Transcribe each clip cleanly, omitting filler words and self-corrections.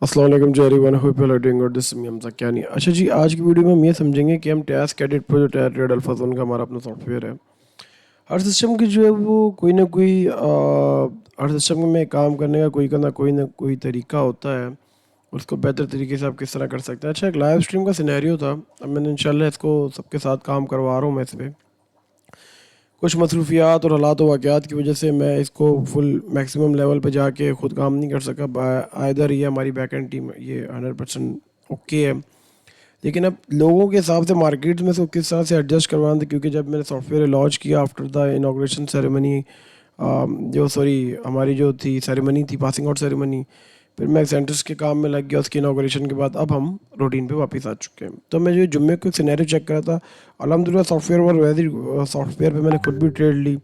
अस्सलाम वालेकुम जी everyone, hope you are doing good. This me Hamza क्या नहीं। अच्छा जी, आज की वीडियो में हम ये समझेंगे कि हम टास्क एडिट पर जो ट्रेड अल्फा जोन का हमारा अपना सॉफ्टवेयर है, हर सिस्टम की जो है वो कोई ना कोई हर सिस्टम में काम करने का कोई ना कोई तरीका होता है। उसको बेहतर तरीके से आप किस तरह कर सकते हैं। अच्छा, एक लाइव स्ट्रीम का सिनेरियो था। अब मैंने इंशाल्लाह इसको सबके साथ काम करवा रहा हूँ मैं इस पर। कुछ मसरूफियात और हालात वाक़यात की वजह से मैं इसको फुल मैक्सिमम लेवल पे जाके ख़ुद काम नहीं कर सका। आइदर ये हमारी बैक एंड टीम ये 100% ओके है, लेकिन अब लोगों के हिसाब से मार्केट में इसको किस तरह से एडजस्ट करवाना था। क्योंकि जब मैंने सॉफ्टवेयर लॉन्च किया आफ्टर द इनाग्रेशन सेरेमनी, जो सॉरी हमारी जो थी सेरेमनी थी, पासिंग आउट सेरेमनी, फिर मैं सेंटर्स के काम में लग गया उसकी इनाग्रेशन के बाद। अब हम रूटीन पे वापस आ चुके हैं। तो मैं जो जुम्मे को सिनेरियो चेक कर रहा था, अल्हम्दुलिल्लाह सॉफ्टवेयर और वैसे सॉफ्टवेयर पे मैंने खुद भी ट्रेड ली।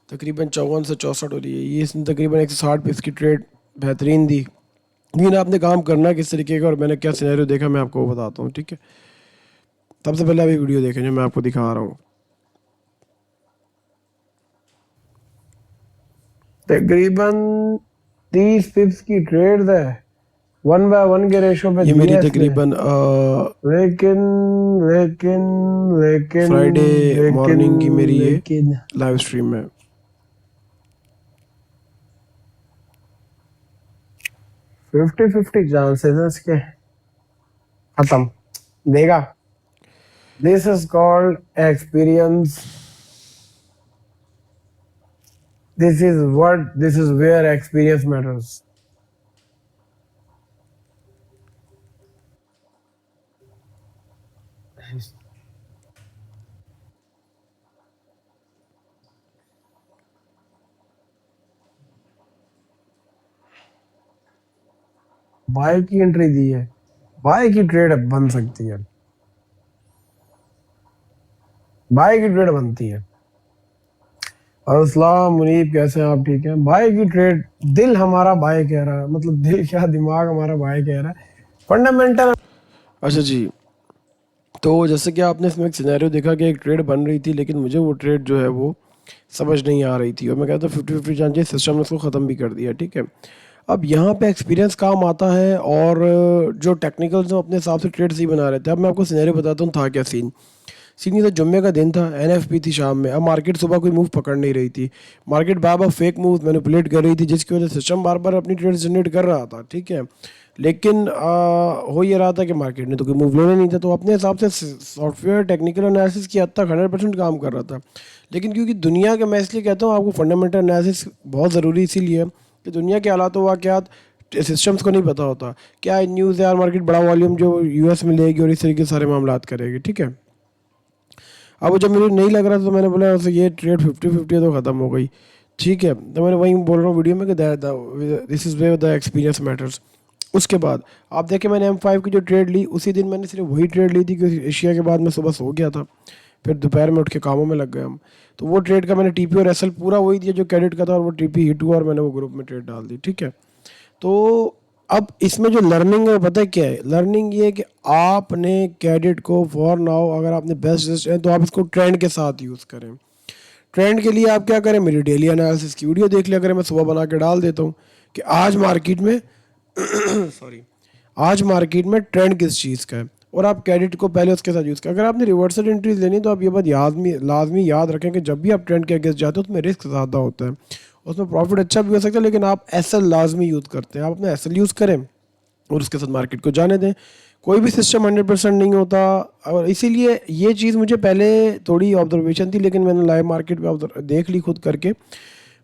तकरीबन 54 से 64 हो रही है ये, इसने तकरीबन 160 पे इसकी ट्रेड बेहतरीन दी। लेकिन आपने काम करना किस तरीके का और मैंने क्या सिनेरियो देखा मैं आपको बताता हूँ, ठीक है। सबसे पहले अभी वीडियो देखें जो मैं आपको दिखा रहा हूँ। तकरीबन 30 पिप्स की ट्रेड है, 1/1 के रेशो पे ये मेरी दिया इसने। तकरीबन लेकिन लेकिन लेकिन फ्राइडे लेकिन मॉर्निंग की मेरी ये लेकिन लाइव स्ट्रीम है। 50-50 चांसेस है इसके खत्म देगा। This is called experience. This is where experience matters. Buy की एंट्री दी है, बाय की ट्रेड बन सकती है, बाय की ट्रेड बनती है। अस्सलाम मुनीब, कैसे हैं आप? ठीक हैं भाई। की ट्रेड दिल हमारा भाई कह रहा है, मतलब दिल क्या दिमाग हमारा भाई कह रहा है फंडामेंटल। अच्छा जी, तो जैसे कि आपने इसमें एक सिनेरियो देखा कि एक ट्रेड बन रही थी, लेकिन मुझे वो ट्रेड जो है वो समझ नहीं आ रही थी और मैं कहता हूँ 50-50 चांसेस सिस्टम ने उसको ख़त्म भी कर दिया, ठीक है। अब यहाँ पे एक्सपीरियंस काम आता है और जो टेक्निकल जो अपने हिसाब से ट्रेड सही बना रहे थे। अब मैं आपको सिनेरियो बताता हूँ था क्या सीन। सीन ये था, जुम्मे का दिन था, एनएफपी थी शाम में। अब मार्केट सुबह कोई मूव पकड़ नहीं रही थी। मार्केट बार बार फेक मूव मैनिपुलेट कर रही थी, जिसकी वजह से सिस्टम बार बार अपनी ट्रेड जनरेट कर रहा था, ठीक है। लेकिन हो ये रहा था कि मार्केट ने तो कोई मूव लेना नहीं था। तो अपने हिसाब से सॉफ्टवेयर टेक्निकल एनालिसिस की हद तक 100% काम कर रहा था। लेकिन क्योंकि दुनिया के, मैं इसलिए कहता हूँ आपको फंडामेंटल एनालिसिस बहुत ज़रूरी इसीलिए कि दुनिया के हालात वाक़यात सिस्टम्स को नहीं पता होता। क्या न्यूज़ है यार, मार्केट बड़ा वॉल्यूम जो यूएस में लेगी और इस तरीके से सारे मामलात करेगी, ठीक है। अब जब मुझे नहीं लग रहा था तो मैंने बोला उससे ये ट्रेड 50-50 तो ख़त्म हो गई, ठीक है। तो मैंने वही बोल रहा हूँ वीडियो में कि this is way the experience matters. उसके बाद आप देखें, मैंने M5 की जो ट्रेड ली उसी दिन मैंने सिर्फ वही ट्रेड ली थी क्योंकि एशिया के बाद मैं सुबह सो गया था। फिर दोपहर में उठ के कामों में लग गए हम। तो वो ट्रेड का मैंने टीपी और एसएल पूरा वही दिया जो क्रेडिट का था, और वो टीपी हिट हुआ और मैंने वो ग्रुप में ट्रेड डाल दी, ठीक है। तो अब इसमें जो लर्निंग है वो पता है क्या है? लर्निंग ये है कि आपने क्रेडिट को फॉर नाउ, अगर आपने बेस्ट है तो आप इसको ट्रेंड के साथ यूज़ करें। ट्रेंड के लिए आप क्या करें, मेरी डेली एनालिसिस की वीडियो देख लिया करें। मैं सुबह बना के डाल देता हूँ कि आज मार्केट में सॉरी, आज मार्केट में ट्रेंड किस चीज़ का है, और आप क्रेडिट को पहले उसके साथ यूज़ करें। अगर आपने रिवर्सल एंट्रीज लेनी तो आप ये बात लाजमी याद रखें कि जब भी आप ट्रेंड के अगेंस्ट जाते हो उसमें रिस्क ज़्यादा होता है, उसमें प्रॉफिट अच्छा भी हो सकता है, लेकिन आप एसएल लाजमी यूज़ करते हैं। आप अपना एसएल यूज़ करें और उसके साथ मार्केट को जाने दें। कोई भी सिस्टम 100% नहीं होता, और इसीलिए ये चीज़ मुझे पहले थोड़ी ऑब्जर्वेशन थी, लेकिन मैंने लाइव मार्केट में देख ली खुद करके।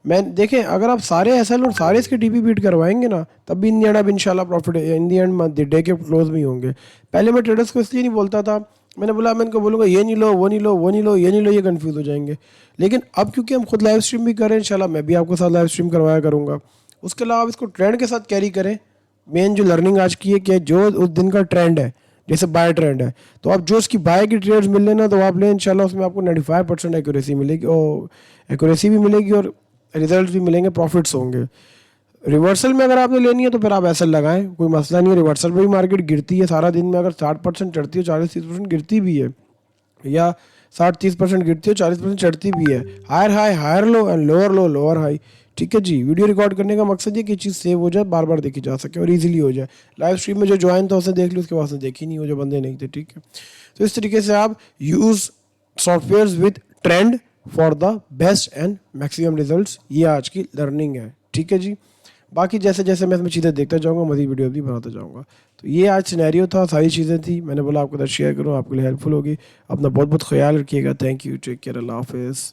मैं देखें, अगर आप सारे एसएल और सारे इसके टीपी बीट करवाएंगे ना, तब भी इन द एंड अब इंशाल्लाह profit in the end day के क्लोज में ही होंगे। पहले मैं ट्रेडर्स को इसलिए नहीं बोलता था, मैंने बोला मैं इनको बोलूँगा ये नहीं लो, वो नहीं लो, वो नहीं लो, ये नहीं लो, ये कंफ्यूज हो जाएंगे। लेकिन अब क्योंकि हम खुद लाइव स्ट्रीम भी करें, इंशाल्लाह मैं भी आपके साथ लाइव स्ट्रीम करवाया करूँगा। उसके अलावा आप इसको ट्रेंड के साथ कैरी करें। मेन जो लर्निंग आज की है कि जो उस दिन का ट्रेंड है, जैसे बाय ट्रेंड है, तो आप जो उसकी बाय की ट्रेड्स मिल लेना तो आप लें, इंशाल्लाह उसमें आपको 95% एक्यूरेसी मिलेगी, और एक्यूरेसी भी मिलेगी और रिजल्ट भी मिलेंगे, प्रॉफिट्स होंगे। रिवर्सल में अगर आपने लेनी है तो फिर आप ऐसा लगाएं, कोई मसला नहीं है। रिवर्सल में भी मार्केट गिरती है सारा दिन में, अगर 60% चढ़ती है, 40-30% गिरती भी है, या 60-30% गिरती है, 40% चढ़ती भी है। Higher high higher low and lower low lower high, ठीक है जी। वीडियो रिकॉर्ड करने का मकसद ये कि चीज़ सेव हो जाए, बार बार देखी जा सके और इजीली हो जाए। लाइव स्ट्रीम में जो ज्वाइन था उसने देख ली, उसके बाद उसने देखी नहीं, वो जो बंदे नहीं थे, ठीक है। तो इस तरीके से आप use software with trend for the best and maximum results, ये आज की लर्निंग है, ठीक है जी। बाकी जैसे जैसे मैं इसमें चीज़ें देखता जाऊँगा, मज़ीद वीडियो भी बनाता जाऊँगा। तो ये आज सिनेरियो था, सारी चीज़ें थी, मैंने बोला आपके साथ शेयर करूँ, आपके लिए हेल्पफुल होगी। अपना बहुत बहुत ख्याल रखिएगा। थैंक यू, टेक केयर, अल्लाह हाफिज़।